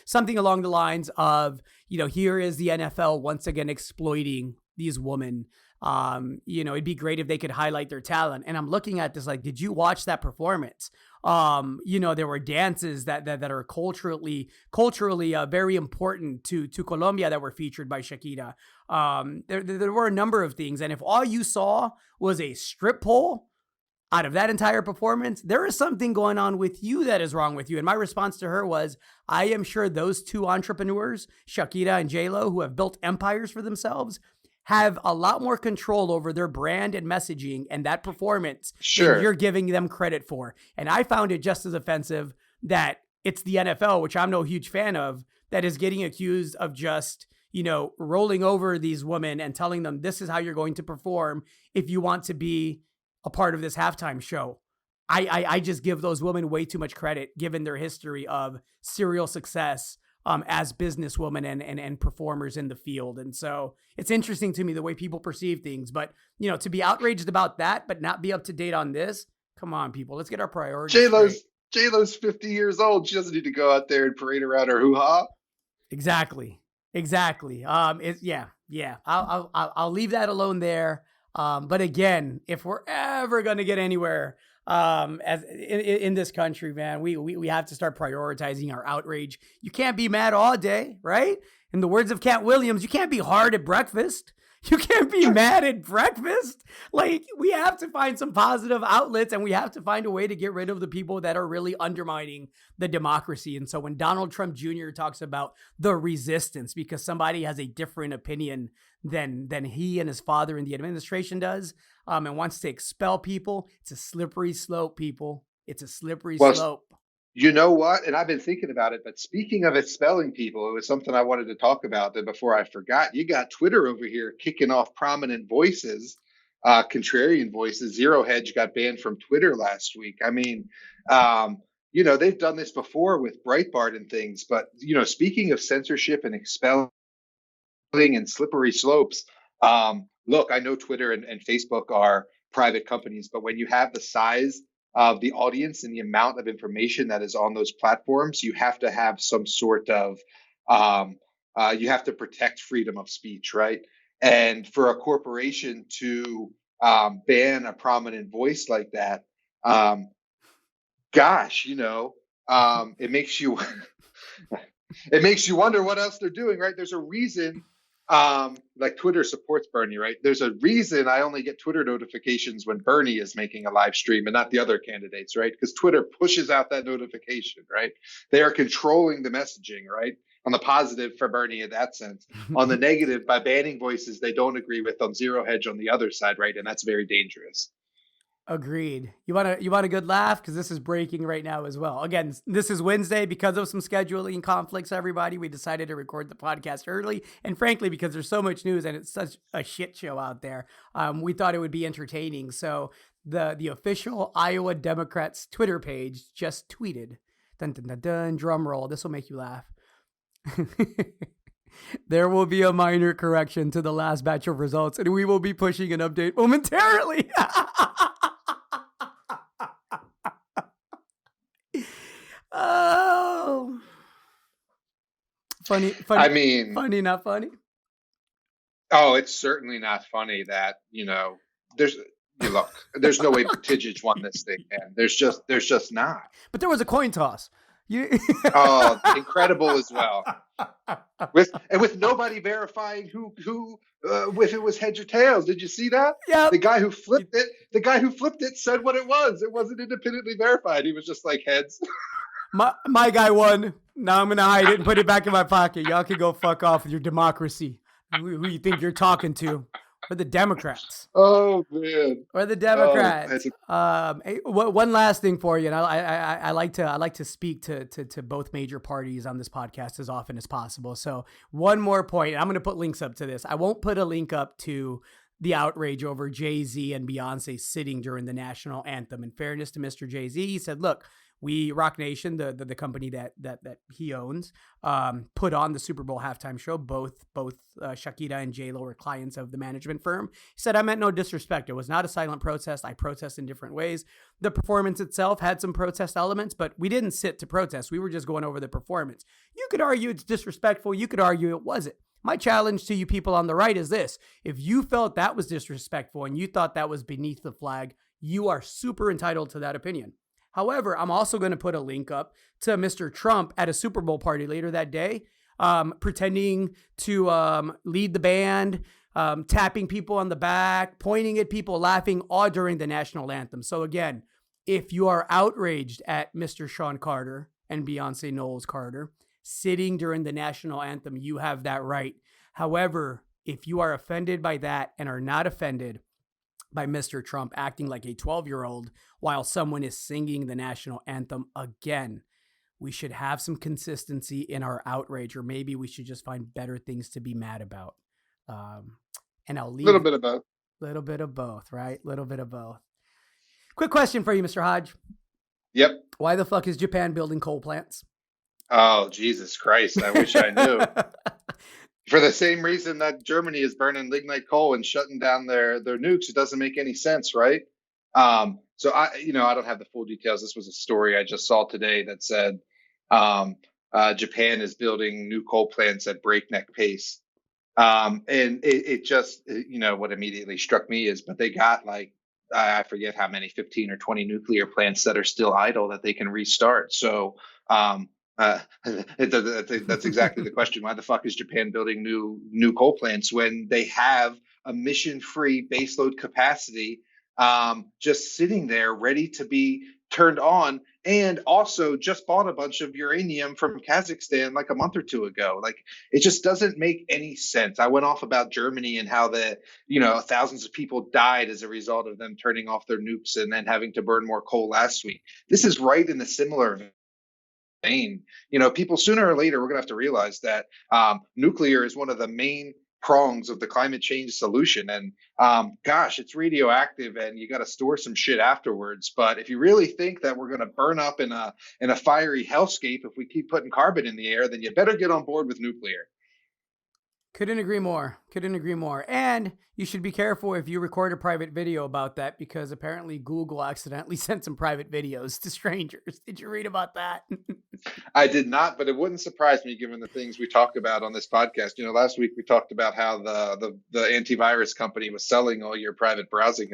something along the lines of, here is the NFL once again exploiting these women. It'd be great if they could highlight their talent. And I'm looking at this like, did you watch that performance? There were dances that are culturally very important to Colombia that were featured by Shakira. There were a number of things. And if all you saw was a strip pole out of that entire performance, there is something going on with you that is wrong with you. And my response to her was, I am sure those two entrepreneurs, Shakira and J-Lo, who have built empires for themselves, have a lot more control over their brand and messaging and that performance than you're giving them credit for. And I found it just as offensive that it's the NFL, which I'm no huge fan of, that is getting accused of just, rolling over these women and telling them this is how you're going to perform if you want to be a part of this halftime show. I just give those women way too much credit given their history of serial success as businesswomen and performers in the field. And so it's interesting to me the way people perceive things, but to be outraged about that, but not be up to date on this. Come on, people, let's get our priorities. J-Lo's 50 years old. She doesn't need to go out there and parade around her hoo-ha. Exactly. I'll leave that alone there. But again, if we're ever going to get anywhere, as in this country, man, we have to start prioritizing our outrage. You can't be mad all day, right? In the words of Cat Williams, you can't be hard at breakfast. You can't be mad at breakfast. Like, we have to find some positive outlets, and we have to find a way to get rid of the people that are really undermining the democracy. And so when Donald Trump Jr. talks about the resistance because somebody has a different opinion than he and his father in the administration does, and wants to expel people, it's a slippery slope, people. It's a slippery slope. You know what? And I've been thinking about it, but speaking of expelling people, it was something I wanted to talk about that before I forgot. You got Twitter over here kicking off prominent voices, contrarian voices. Zero Hedge got banned from Twitter last week. I mean, they've done this before with Breitbart and things, but, speaking of censorship and expelling and slippery slopes, look, I know Twitter and Facebook are private companies, but when you have the size of the audience and the amount of information that is on those platforms, you have to have some sort of, you have to protect freedom of speech, right? And for a corporation to ban a prominent voice like that, it makes you it makes you wonder what else they're doing, right? There's a reason. Like Twitter supports Bernie, right? There's a reason I only get Twitter notifications when Bernie is making a live stream and not the other candidates, right? Because Twitter pushes out that notification, right? They are controlling the messaging, right? On the positive for Bernie in that sense. On the negative, by banning voices they don't agree with on Zero Hedge on the other side, right? And that's very dangerous. Agreed. You want a good laugh? Because this is breaking right now as well. Again, this is Wednesday because of some scheduling conflicts, everybody. We decided to record the podcast early. And frankly, because there's so much news and it's such a shit show out there, we thought it would be entertaining. So the official Iowa Democrats Twitter page just tweeted, dun, dun, dun, dun, drum roll. This will make you laugh. There will be a minor correction to the last batch of results, and we will be pushing an update momentarily. Oh, funny, I mean, funny, not funny. oh, it's certainly not funny that, there's you look, there's no way Buttigieg won this thing, man. There's just not. But there was a coin toss. You Oh, incredible as well. With nobody verifying who if it was heads or tails. Did you see that? Yep. The guy who flipped it said what it was. It wasn't independently verified. He was just like heads. My guy won. Now I'm gonna hide it and put it back in my pocket. Y'all can go fuck off with your democracy. Who you think you're talking to? Or the Democrats? Oh man. Or the Democrats? Oh, Hey, one last thing for you, and I like to speak to both major parties on this podcast as often as possible. So one more point. I'm going to put links up to this. I won't put a link up to the outrage over Jay-Z and Beyonce sitting during the national anthem. In fairness to Mr. Jay-Z, he said, look, we, Rock Nation, the company that he owns, put on the Super Bowl halftime show. Both Shakira and J-Lo were clients of the management firm. He said, I meant no disrespect. It was not a silent protest. I protest in different ways. The performance itself had some protest elements, but we didn't sit to protest. We were just going over the performance. You could argue it's disrespectful. You could argue it wasn't. My challenge to you people on the right is this. If you felt that was disrespectful and you thought that was beneath the flag, you are super entitled to that opinion. However, I'm also going to put a link up to Mr. Trump at a Super Bowl party later that day, pretending to lead the band, tapping people on the back, pointing at people, laughing, all during the national anthem. So again, if you are outraged at Mr. Sean Carter and Beyonce Knowles Carter sitting during the national anthem, you have that right. However, if you are offended by that and are not offended by Mr. Trump acting like a 12-year-old while someone is singing the national anthem again, we should have some consistency in our outrage, or maybe we should just find better things to be mad about. And I'll leave a little bit of both. Little bit of both, right? Little bit of both. Quick question for you, Mr. Hodge. Yep. Why the fuck is Japan building coal plants? Oh, Jesus Christ. I wish I knew. For the same reason that Germany is burning lignite coal and shutting down their nukes. It doesn't make any sense, right? So I don't have the full details. This was a story I just saw today that said Japan is building new coal plants at breakneck pace. And it just, what immediately struck me is, but they got like, I forget how many, 15 or 20 nuclear plants that are still idle that they can restart. So, that's exactly the question. Why the fuck is Japan building new coal plants when they have a emission-free baseload capacity just sitting there ready to be turned on, and also just bought a bunch of uranium from Kazakhstan like a month or two ago? Like, it just doesn't make any sense. I went off about Germany and how thousands of people died as a result of them turning off their nukes and then having to burn more coal last week. This is right in the similar vein. People, sooner or later, we're going to have to realize that nuclear is one of the main prongs of the climate change solution. And it's radioactive and you got to store some shit afterwards. But if you really think that we're going to burn up in a fiery hellscape if we keep putting carbon in the air, then you better get on board with nuclear. Couldn't agree more. And you should be careful if you record a private video about that, because apparently Google accidentally sent some private videos to strangers. Did you read about that? I did not, but it wouldn't surprise me given the things we talk about on this podcast. Last week we talked about how the antivirus company was selling all your private browsing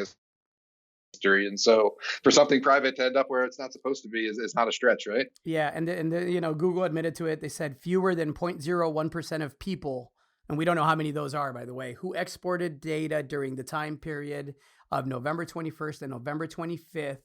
history. And so for something private to end up where it's not supposed to be is not a stretch, right? Yeah. And Google admitted to it. They said fewer than 0.01% of people, and we don't know how many those are, by the way, who exported data during the time period of November 21st and November 25th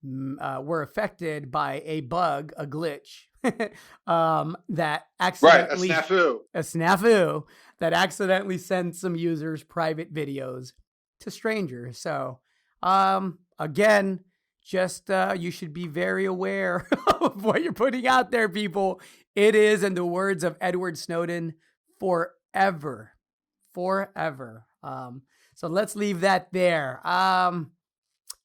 were affected by a bug, a glitch, that accidentally... Right, a snafu that accidentally sent some users private videos to strangers. So, again, just you should be very aware of what you're putting out there, people. It is, in the words of Edward Snowden, forever. So let's leave that there.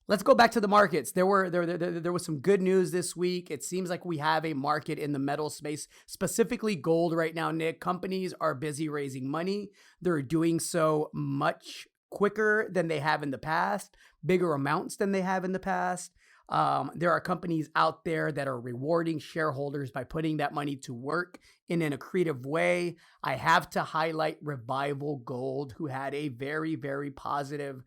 Let's go back to the markets. There was some good news this week. It seems like we have a market in the metal space, specifically gold right now, Nick. Companies are busy raising money. They're doing so much quicker than they have in the past, bigger amounts than they have in the past. There are companies out there that are rewarding shareholders by putting that money to work in an accretive way. I have to highlight Revival Gold, who had a very, very positive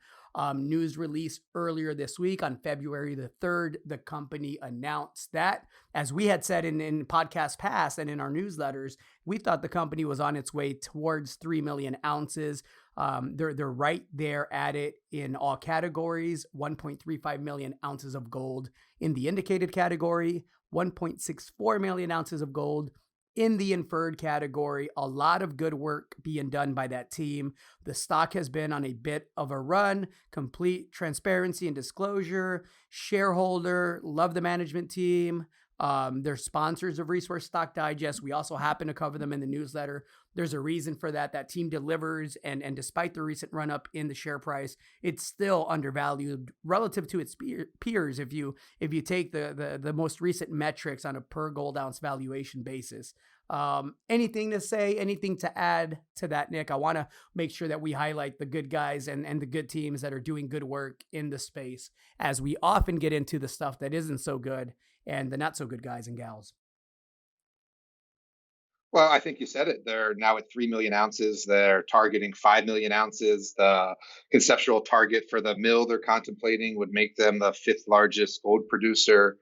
news release earlier this week. On February the 3rd, the company announced that, as we had said in podcasts past and in our newsletters, we thought the company was on its way towards 3 million ounces. They're right there at it in all categories. 1.35 million ounces of gold in the indicated category, 1.64 million ounces of gold in the inferred category. A lot of good work being done by that team. The stock has been on a bit of a run. Complete transparency and disclosure. Shareholder, love the management team. They're sponsors of Resource Stock Digest. We also happen to cover them in the newsletter. There's a reason for that. That team delivers, and despite the recent run up in the share price, it's still undervalued relative to its peers. If you take the most recent metrics on a per gold ounce valuation basis. Anything to say? Anything to add to that, Nick? I want to make sure that we highlight the good guys and the good teams that are doing good work in the space, as we often get into the stuff that isn't so good and the not so good guys and gals. Well, I think you said it. They're now at 3 million ounces. They're targeting 5 million ounces. The conceptual target for the mill they're contemplating would make them the fifth largest gold producer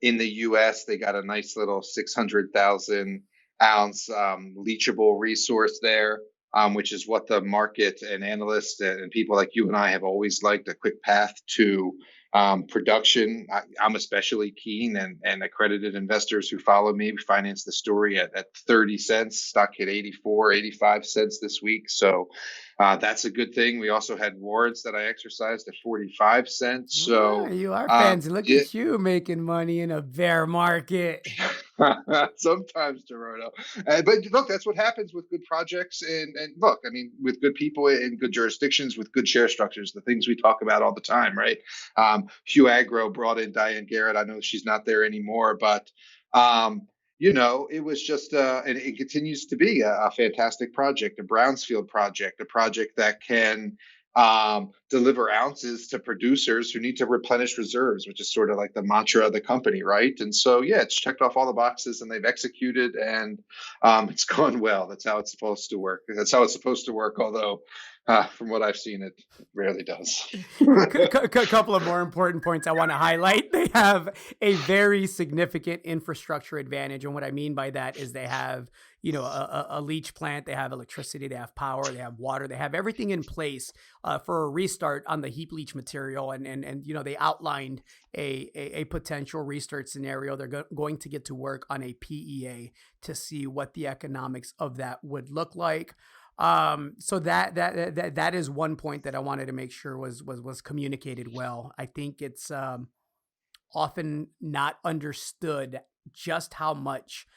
in the U.S. They got a nice little 600,000 ounce leachable resource there, which is what the market and analysts and people like you and I have always liked, a quick path to production. I'm especially keen, and accredited investors who follow me finance the story at 30 cents. Stock hit 84, 85 cents this week. So that's a good thing. We also had warrants that I exercised at 45 cents. So you are fancy. Look at you making money in a bear market. Sometimes, Gerardo. But look, that's what happens with good projects. And look, I mean, with good people in good jurisdictions, with good share structures, the things we talk about all the time, right? Hugh Agro brought in Diane Garrett. I know she's not there anymore, but it was just, and it continues to be a fantastic project, a brownfield project, a project that can deliver ounces to producers who need to replenish reserves, which is sort of like the mantra of the company, right? And so, yeah, it's checked off all the boxes, and they've executed, and it's gone well. That's how it's supposed to work. That's how it's supposed to work, although from what I've seen, it rarely does. A couple of more important points I want to highlight. They have a very significant infrastructure advantage. And what I mean by that is they have, a leach plant, they have electricity, they have power, they have water, they have everything in place for a restart on the heap leach material. And they outlined a potential restart scenario. They're going to get to work on a PEA to see what the economics of that would look like. So that is one point that I wanted to make sure was communicated well. I think it's often not understood just how much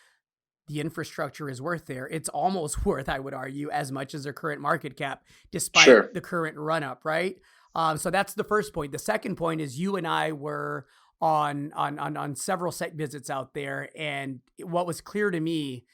the infrastructure is worth there. It's almost worth, I would argue, as much as their current market cap, despite the current run up, right? So that's the first point. The second point is you and I were on several site visits out there, and what was clear to me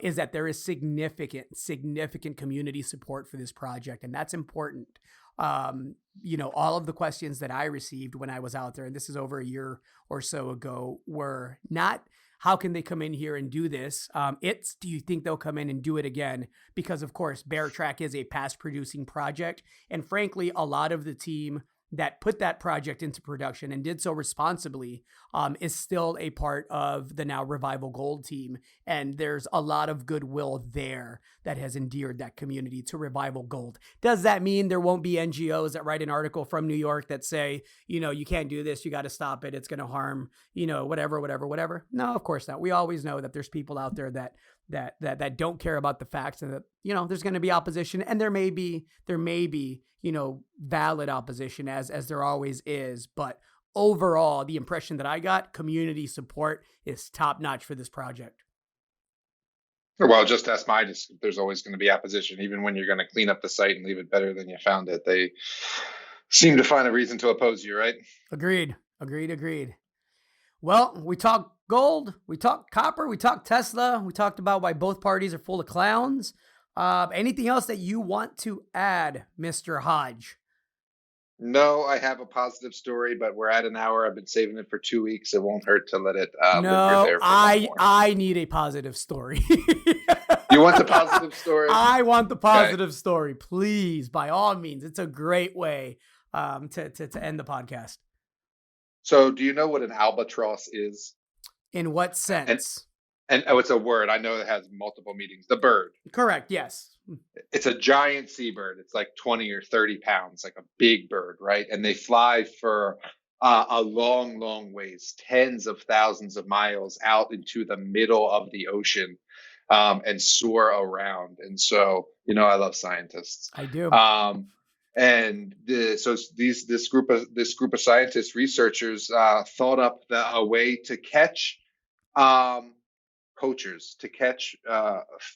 is that there is significant community support for this project, and that's important. All of the questions that I received when I was out there, and this is over a year or so ago, were not, how can they come in here and do this? It's, do you think they'll come in and do it again? Because, of course, Bear Track is a past producing project. And frankly, a lot of the team that put that project into production and did so responsibly is still a part of the now Revival Gold team. And there's a lot of goodwill there that has endeared that community to Revival Gold. Does that mean there won't be NGOs that write an article from New York that say, you can't do this, you got to stop it, it's going to harm, whatever? No, of course not. We always know that there's people out there that don't care about the facts, and that, there's going to be opposition, and there may be, valid opposition as there always is. But overall, the impression that I got, community support is top notch for this project. Well, just ask Midas. There's always going to be opposition, even when you're going to clean up the site and leave it better than you found it. They seem to find a reason to oppose you, right? Agreed. Well, we talked gold, we talked copper, we talked Tesla, we talked about why both parties are full of clowns. Anything else that you want to add, Mr. Hodge? No, I have a positive story, but we're at an hour. I've been saving it for 2 weeks. It won't hurt to let it linger No, there for one more. I need a positive story. You want the positive story? I want the Okay. positive story, please. By all means, it's a great way to end the podcast. So, do you know what an albatross is? In what And sense? and oh, it's a word. I know it has multiple meanings. The bird. Correct. Yes. It's a giant seabird. It's like 20 or 30 pounds, like a big bird, right? And they fly for a long, long ways, tens of thousands of miles out into the middle of the ocean, and soar around. And so, I love scientists. I do. And so this group of scientists, researchers, thought up a way to catch um, poachers, to catch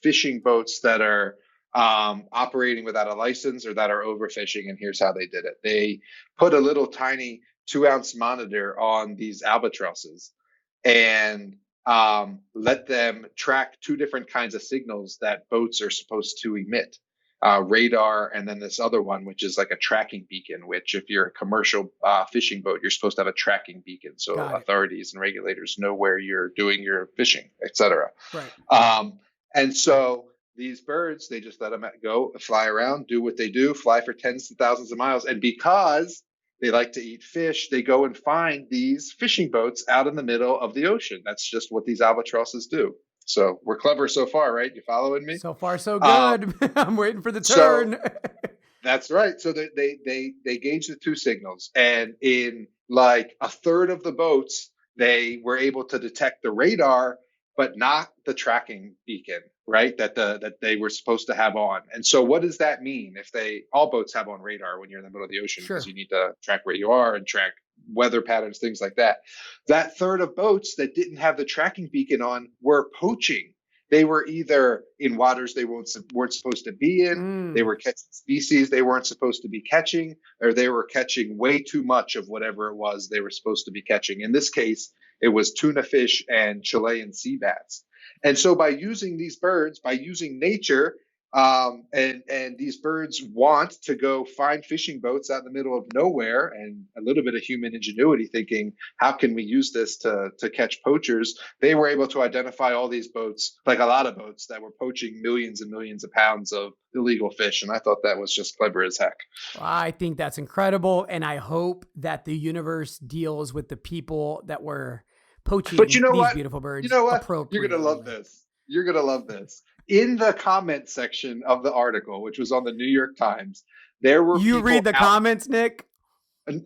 fishing boats that are operating without a license or that are overfishing. And here's how they did it: they put a little tiny 2-ounce monitor on these albatrosses and let them track two different kinds of signals that boats are supposed to emit. Radar, and then this other one, which is like a tracking beacon, which if you're a commercial fishing boat, you're supposed to have a tracking beacon. So Got it. authorities and regulators know where you're doing your fishing, etc. Right. And so these birds, they just let them go, fly around, do what they do, fly for tens of thousands of miles. And because they like to eat fish, they go and find these fishing boats out in the middle of the ocean. That's just what these albatrosses do. So we're clever so far, right? You following me? So far, so Um, good. I'm waiting for the so turn. that's right. So they gauge the two signals, and in like a third of the boats, they were able to detect the radar, but not the tracking beacon, right? That they were supposed to have on. And so, what does that mean? If all boats have on radar when you're in the middle of the ocean, Sure. because you need to track where you are and track weather patterns, things like that. That third of boats that didn't have the tracking beacon on were poaching. They were either in waters they weren't supposed to be in. They were catching species they weren't supposed to be catching, or they were catching way too much of whatever it was they were supposed to be catching. In this case, it was tuna fish and Chilean sea bats. And so by using these birds, by using nature, and these birds want to go find fishing boats out in the middle of nowhere, and a little bit of human ingenuity thinking, how can we use this to catch poachers? They were able to identify all these boats, like a lot of boats that were poaching millions and millions of pounds of illegal fish. And I thought that was just clever as heck. I think that's incredible. And I hope that the universe deals with the people that were poaching But you know these what? beautiful birds You know what? You're appropriately. going to love this. You're going to love this. In the comment section of the article, which was on the New York Times, there were You read the comments, Nick?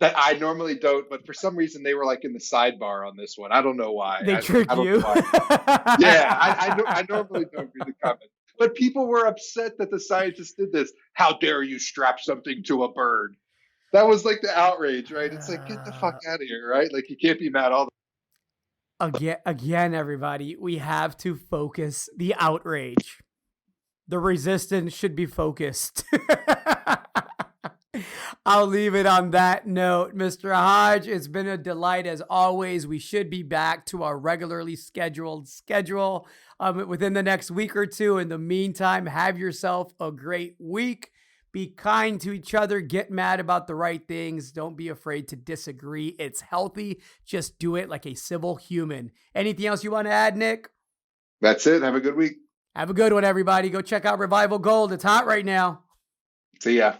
I normally don't, but for some reason they were like in the sidebar on this one. I don't know why. They trick I don't you. know why. Yeah, I normally don't read the comments. But people were upset that the scientists did this. How dare you strap something to a bird? That was like the outrage, right? It's like, get the fuck out of here, right? Like, you can't be mad all the Again, everybody, we have to focus the outrage. The resistance should be focused. I'll leave it on that note. Mr. Hodge, it's been a delight as always. We should be back to our regularly scheduled schedule within the next week or two. In the meantime, have yourself a great week. Be kind to each other. Get mad about the right things. Don't be afraid to disagree. It's healthy. Just do it like a civil human. Anything else you want to add, Nick? That's it. Have a good week. Have a good one, everybody. Go check out Revival Gold. It's hot right now. See ya.